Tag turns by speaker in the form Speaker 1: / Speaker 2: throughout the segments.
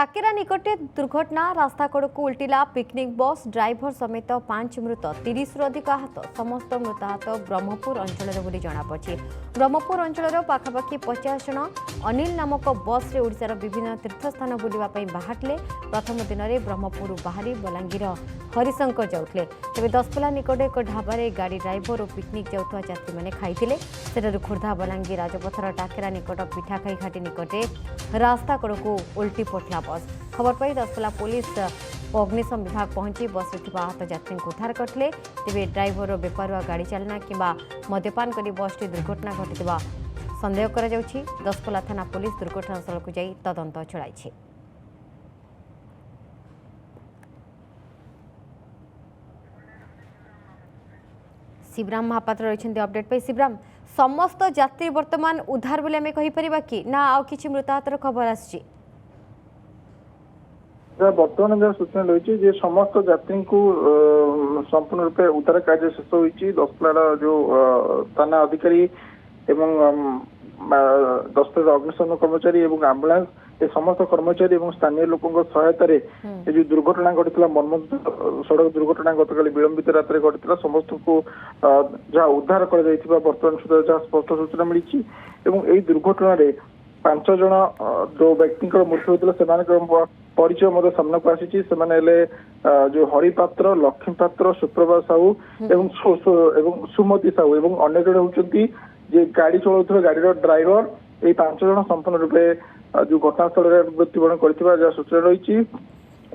Speaker 1: टाकेरा निकटे दुर्घटना रास्ता कड़ को उल्टिला पिकनिक बस ड्राइवर समेत 5 मृत 30 रु अधिक आहत समस्त मृताहत ब्रह्मपुर अंचल जमापड़ी। ब्रह्मपुर अंचल पाखापाखि 50 जन अनिल नामक बस रे ओडिशार विभिन्न तीर्थस्थान बुलवाई बाहर प्रथम दिन में ब्रह्मपुर बाहरी बलांगीर हरिशंकर जाऊे तेज दसपल्ला निकट एक ढाबारे गाड़ी ड्राइवर और पिकनिक जाऊा यात्री मैंने खाई से खोर्धा बलांगीर राजपथर टाकेरा निकट पिठाखाई घाटी निकटे रास्ता कड़ को उल्टी पड़ता बस। खबर पाई दसपल्ला पुलिस और अग्निशम विभाग पहुंची बस में आहत यात्री को उद्धार करते तेज ड्राइवर बेपारुआ गाड़ी चालना कि मद्यपान कर बसटी दुर्घटना घटी सन्देह कर दसपल्ला थाना पुलिस दुर्घटनास्थल को जाई तदंत चलाई। शिवराम महापात्र रही अपडेट पे। शिवराम, समस्त यात्री वर्तमान उद्धार बोले आम कहीपर कि ना आउ किछि मृताहतर खबर आसी?
Speaker 2: बर्तमान जहाँ सूचना रही समस्त यात्री को संपूर्ण रूपे उद्धार कार्य शेष होती। दसपल्ला जो थाना अधिकारी एवं दसपल्ला अग्निशम कर्मचारी एवं आंबुलांस ए समस्त कर्मचारी और स्थानीय लोकों सहायता जो दुर्घटना घटी मर्मंत सड़क दुर्घटना गतकाल विलंबित रात घटी समस्त को जहाँ उद्धार कर बर्तमान सुधा जहाँ स्पष्ट सूचना मिली। यही दुर्घटना 5 जन जो व्यक्ति मृत्यु होता से परिचय सामना को आसी जो हरिपात्र लक्ष्मी पात्र सुप्रभा साहू एवं सुमति साहू एवं अन्य जन होती गाड़ी चलाउଥିବା गाड़ी ड्राइवर यही 5 जन संपूर्ण रूपे जो घटनास्थल मृत्युवरण कर सूचना रही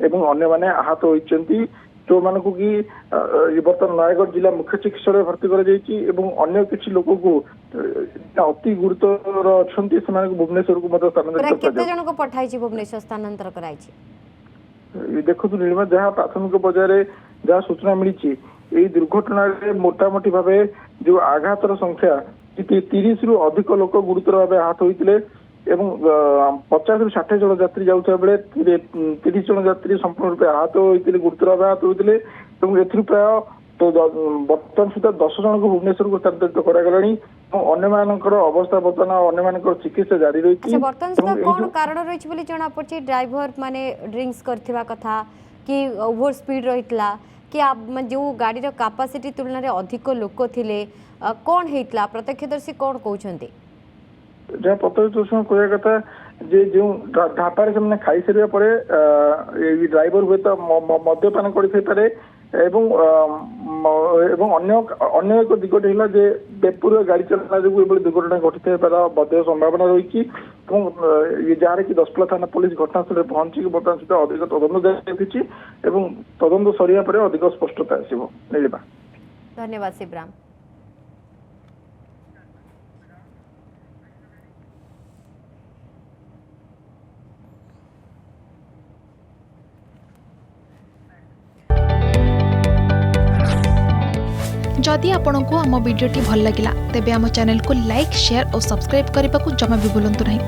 Speaker 2: अन्य माने आहत होती जो मान को कि बर्तमान नयगढ़ जिला मुख्य चिकित्सालय भर्ती अन्य किसी लोक को अति गुरुतर अच्छा भुवनेश्वर को
Speaker 1: स्थानांतर
Speaker 2: देखो नीलिमा जहाँ प्राथमिक पर्यायर जहाँ सूचना मिली यही दुर्घटना मोटामोटी भाव जो आघातर संख्या 30 रु अधिक लोक गुरुतर भाव आहत होते 50 रु 60 जन यात्री जाऊा बेले 30 जन यात्री संपूर्ण रूपे आहत होते गुरुतर भाव आहत होते प्राय तो बर्तमान सुधा 10 जन को भुवनेश्वर को स्थानांतरित करागलानी अन्य मानकर अवस्था बर्तमान अन्य मानकर चिकित्सा जारी रही।
Speaker 1: कौन कारण रही जना पड़ी? ड्राइवर माने ड्रिंक्स करथिबा कथा कि ओवर स्पीड रहितला कि जो गाड़ी रो कैपेसिटी तुलना रे अधिक लोक थिले कौन हेतला प्रत्यक्षदर्शी कौन कहउछंती?
Speaker 2: जहाँ प्रत्यक्षदर्शी कहया कथा जे जो ढापारे से खाई सारा पर ड्राइवर हुए तो मद्यपान कर एवं अन्य एक दिगटे है जे बेपूर गाड़ी चलना जो दुर्घटना घटी बदय संभावना रही जहाँ कि दसपल्ला थाना पुलिस घटनास्थल पहुंची बर्तमान सुधा अधिक तदंत जारी तदंत सरिया पर अधिक स्पष्टता आसो। नीलिमा,
Speaker 1: धन्यवाद शिवराम।
Speaker 3: जदि आपंक आम भिडी भल लगा तेब आम चैनल को लाइक शेयर और सब्सक्राइब करने को जमा भी भूलु नहीं।